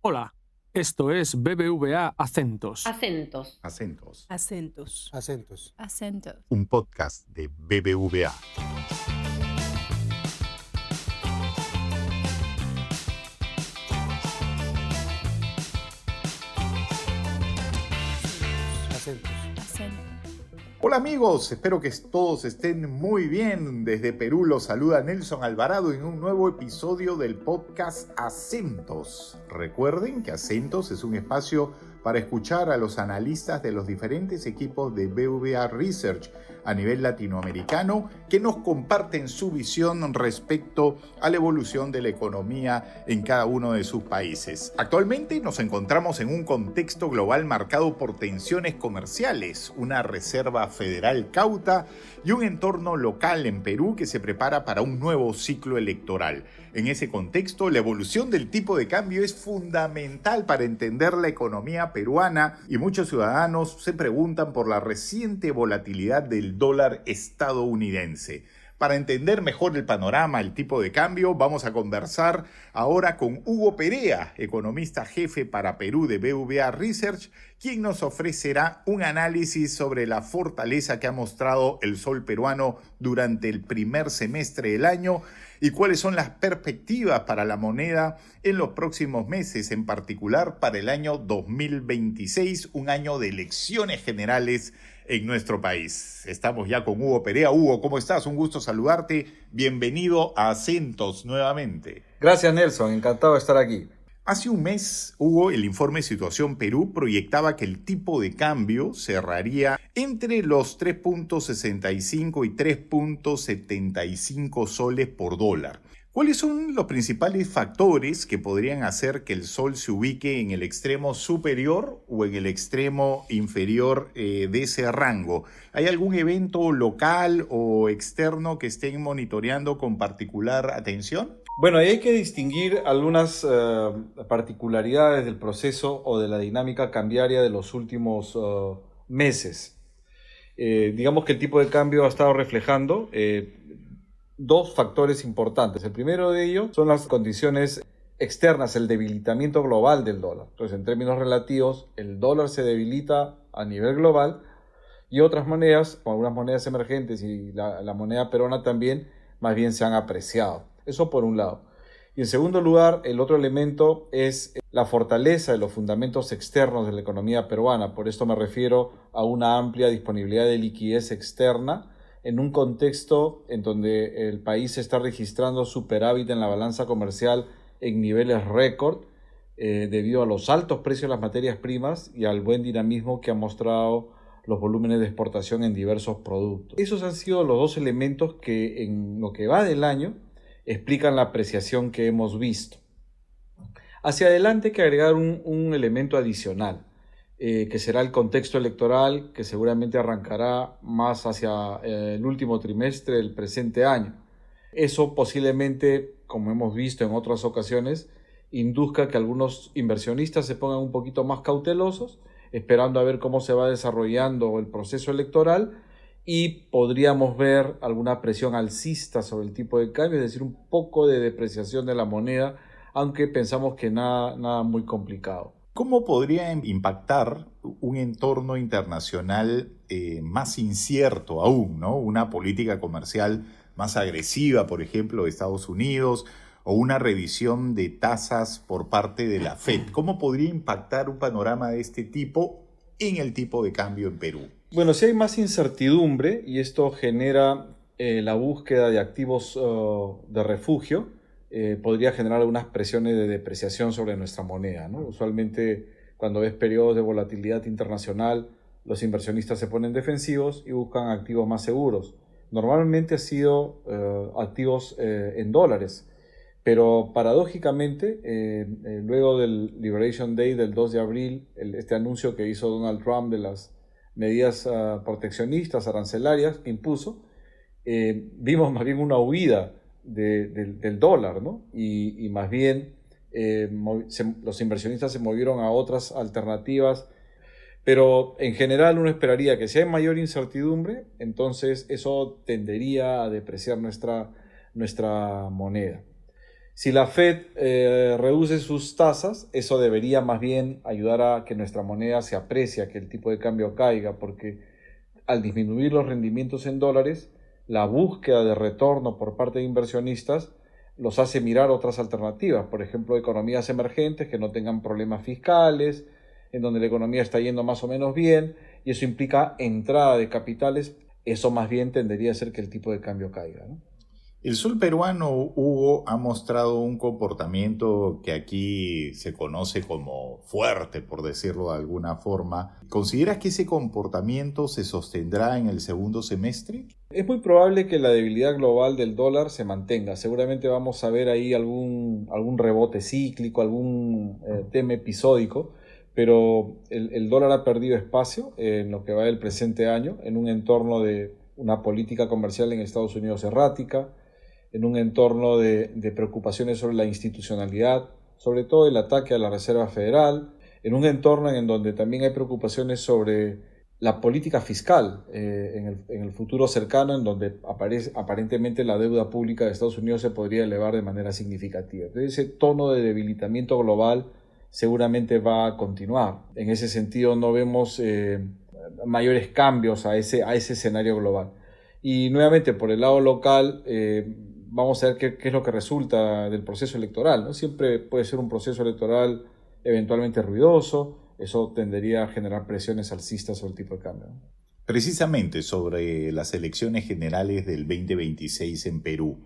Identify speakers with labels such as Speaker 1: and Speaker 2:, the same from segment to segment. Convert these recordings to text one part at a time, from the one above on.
Speaker 1: Hola, esto es BBVA Acentos.
Speaker 2: Acentos.
Speaker 3: Acentos.
Speaker 4: Acentos.
Speaker 5: Acentos.
Speaker 4: Acentos.
Speaker 3: Un podcast de BBVA.
Speaker 5: Acentos.
Speaker 4: Acentos.
Speaker 3: Hola amigos, espero que todos estén muy bien. Desde Perú los saluda Nelson Alvarado en un nuevo episodio del podcast Acentos. Recuerden que Acentos es un espacio para escuchar a los analistas de los diferentes equipos de BBVA Research a nivel latinoamericano que nos comparten su visión respecto a la evolución de la economía en cada uno de sus países. Actualmente nos encontramos en un contexto global marcado por tensiones comerciales, una reserva federal cauta y un entorno local en Perú que se prepara para un nuevo ciclo electoral. En ese contexto, la evolución del tipo de cambio es fundamental para entender la economía peruana y muchos ciudadanos se preguntan por la reciente volatilidad del dólar estadounidense. Para entender mejor el panorama, el tipo de cambio, vamos a conversar ahora con Hugo Perea, economista jefe para Perú de BBVA Research, quien nos ofrecerá un análisis sobre la fortaleza que ha mostrado el sol peruano durante el primer semestre del año y cuáles son las perspectivas para la moneda en los próximos meses, en particular para el año 2026, un año de elecciones generales en nuestro país. Estamos ya con Hugo Perea. Hugo, ¿cómo estás? Un gusto saludarte. Bienvenido a Acentos nuevamente.
Speaker 6: Gracias, Nelson. Encantado de estar aquí.
Speaker 3: Hace un mes, Hugo, el informe Situación Perú proyectaba que el tipo de cambio cerraría entre los 3.65 y 3.75 soles por dólar. ¿Cuáles son los principales factores que podrían hacer que el sol se ubique en el extremo superior o en el extremo inferior de ese rango? ¿Hay algún evento local o externo que estén monitoreando con particular atención?
Speaker 6: Bueno, ahí hay que distinguir algunas particularidades del proceso o de la dinámica cambiaria de los últimos meses. Digamos que el tipo de cambio ha estado reflejando dos factores importantes. El primero de ellos son las condiciones externas, el debilitamiento global del dólar. Entonces, en términos relativos, el dólar se debilita a nivel global y otras monedas, como algunas monedas emergentes y la moneda peruana también, más bien se han apreciado. Eso por un lado. Y en segundo lugar, el otro elemento es la fortaleza de los fundamentos externos de la economía peruana. Por esto me refiero a una amplia disponibilidad de liquidez externa en un contexto en donde el país está registrando superávit en la balanza comercial en niveles récord debido a los altos precios de las materias primas y al buen dinamismo que han mostrado los volúmenes de exportación en diversos productos. Esos han sido los dos elementos que en lo que va del año explican la apreciación que hemos visto. Hacia adelante hay que agregar un elemento adicional, que será el contexto electoral, que seguramente arrancará más hacia el último trimestre del presente año. Eso posiblemente, como hemos visto en otras ocasiones, induzca que algunos inversionistas se pongan un poquito más cautelosos, esperando a ver cómo se va desarrollando el proceso electoral, y podríamos ver alguna presión alcista sobre el tipo de cambio, es decir, un poco de depreciación de la moneda, aunque pensamos que nada muy complicado.
Speaker 3: ¿Cómo podría impactar un entorno internacional más incierto aún, ¿no? Una política comercial más agresiva, por ejemplo, de Estados Unidos, o una revisión de tasas por parte de la FED? ¿Cómo podría impactar un panorama de este tipo en el tipo de cambio en Perú?
Speaker 6: Bueno, si hay más incertidumbre y esto genera la búsqueda de activos de refugio, podría generar algunas presiones de depreciación sobre nuestra moneda, ¿no? Usualmente cuando ves periodos de volatilidad internacional, los inversionistas se ponen defensivos y buscan activos más seguros. Normalmente ha sido activos en dólares, pero paradójicamente, luego del Liberation Day del 2 de abril, este anuncio que hizo Donald Trump de las medidas proteccionistas, arancelarias que impuso, vimos más bien una huida del dólar, ¿no? Y más bien los inversionistas se movieron a otras alternativas, pero en general uno esperaría que si hay mayor incertidumbre, entonces eso tendería a depreciar nuestra moneda. Si la Fed reduce sus tasas, eso debería más bien ayudar a que nuestra moneda se aprecie, a que el tipo de cambio caiga, porque al disminuir los rendimientos en dólares, la búsqueda de retorno por parte de inversionistas los hace mirar otras alternativas, por ejemplo, economías emergentes que no tengan problemas fiscales, en donde la economía está yendo más o menos bien, y eso implica entrada de capitales. Eso más bien tendería a hacer que el tipo de cambio caiga, ¿no?
Speaker 3: El sol peruano, Hugo, ha mostrado un comportamiento que aquí se conoce como fuerte, por decirlo de alguna forma. ¿Consideras que ese comportamiento se sostendrá en el segundo semestre?
Speaker 6: Es muy probable que la debilidad global del dólar se mantenga. Seguramente vamos a ver ahí algún rebote cíclico, algún tema episódico, pero el dólar ha perdido espacio en lo que va del presente año, en un entorno de una política comercial en Estados Unidos errática, en un entorno de preocupaciones sobre la institucionalidad, sobre todo el ataque a la Reserva Federal, en un entorno en donde también hay preocupaciones sobre la política fiscal en el futuro cercano, en donde aparentemente la deuda pública de Estados Unidos se podría elevar de manera significativa. Entonces, ese tono de debilitamiento global seguramente va a continuar. En ese sentido, no vemos mayores cambios a ese escenario global. Y nuevamente, por el lado local, vamos a ver qué es lo que resulta del proceso electoral, ¿no? Siempre puede ser un proceso electoral eventualmente ruidoso. Eso tendería a generar presiones alcistas sobre el tipo de cambio, ¿no?
Speaker 3: Precisamente sobre las elecciones generales del 2026 en Perú,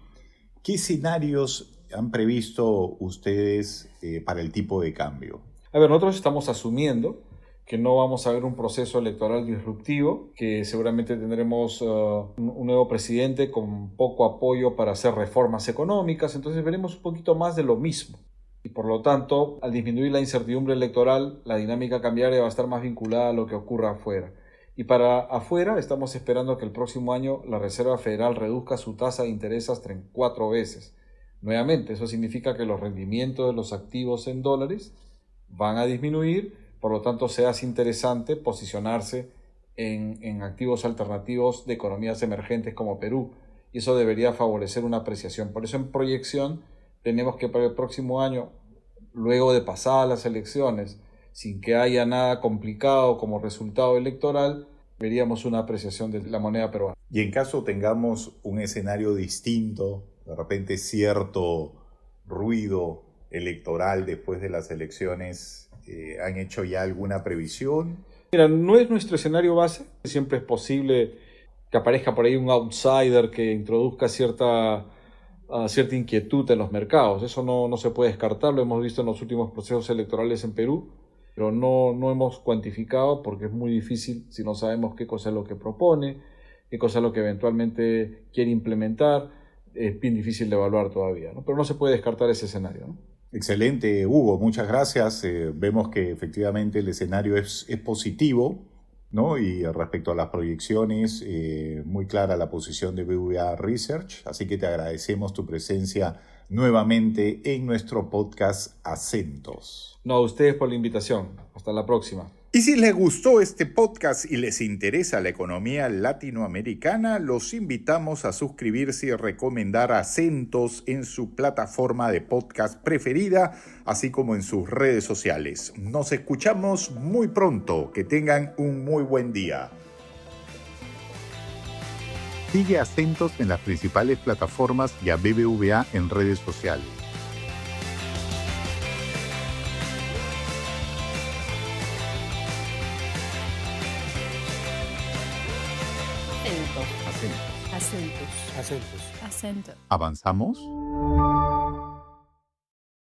Speaker 3: ¿qué escenarios han previsto ustedes para el tipo de cambio?
Speaker 6: A ver, nosotros estamos asumiendo que no vamos a ver un proceso electoral disruptivo, que seguramente tendremos un nuevo presidente con poco apoyo para hacer reformas económicas, entonces veremos un poquito más de lo mismo. Y por lo tanto, al disminuir la incertidumbre electoral, la dinámica cambiaria va a estar más vinculada a lo que ocurra afuera. Y para afuera estamos esperando que el próximo año la Reserva Federal reduzca su tasa de interés hasta en 4 veces. Nuevamente, eso significa que los rendimientos de los activos en dólares van a disminuir. Por lo tanto, se hace interesante posicionarse en activos alternativos de economías emergentes como Perú, y eso debería favorecer una apreciación. Por eso, en proyección, tenemos que para el próximo año, luego de pasadas las elecciones, sin que haya nada complicado como resultado electoral, veríamos una apreciación de la moneda peruana.
Speaker 3: Y en caso tengamos un escenario distinto, de repente cierto ruido electoral después de las elecciones, ¿han hecho ya alguna previsión?
Speaker 6: Mira, no es nuestro escenario base. Siempre es posible que aparezca por ahí un outsider que introduzca cierta inquietud en los mercados. Eso no se puede descartar. Lo hemos visto en los últimos procesos electorales en Perú, pero no hemos cuantificado porque es muy difícil si no sabemos qué cosa es lo que propone, qué cosa es lo que eventualmente quiere implementar. Es bien difícil de evaluar todavía, ¿no? Pero no se puede descartar ese escenario, ¿no?
Speaker 3: Excelente, Hugo, muchas gracias. Vemos que efectivamente el escenario es positivo, ¿no? Y respecto a las proyecciones, muy clara la posición de BBVA Research, así que te agradecemos tu presencia nuevamente en nuestro podcast Acentos.
Speaker 6: No, a ustedes por la invitación. Hasta la próxima.
Speaker 3: Y si les gustó este podcast y les interesa la economía latinoamericana, los invitamos a suscribirse y recomendar Acentos en su plataforma de podcast preferida, así como en sus redes sociales. Nos escuchamos muy pronto. Que tengan un muy buen día. Sigue Acentos en las principales plataformas y a BBVA en redes sociales.
Speaker 2: Acentos.
Speaker 3: ¿Avanzamos?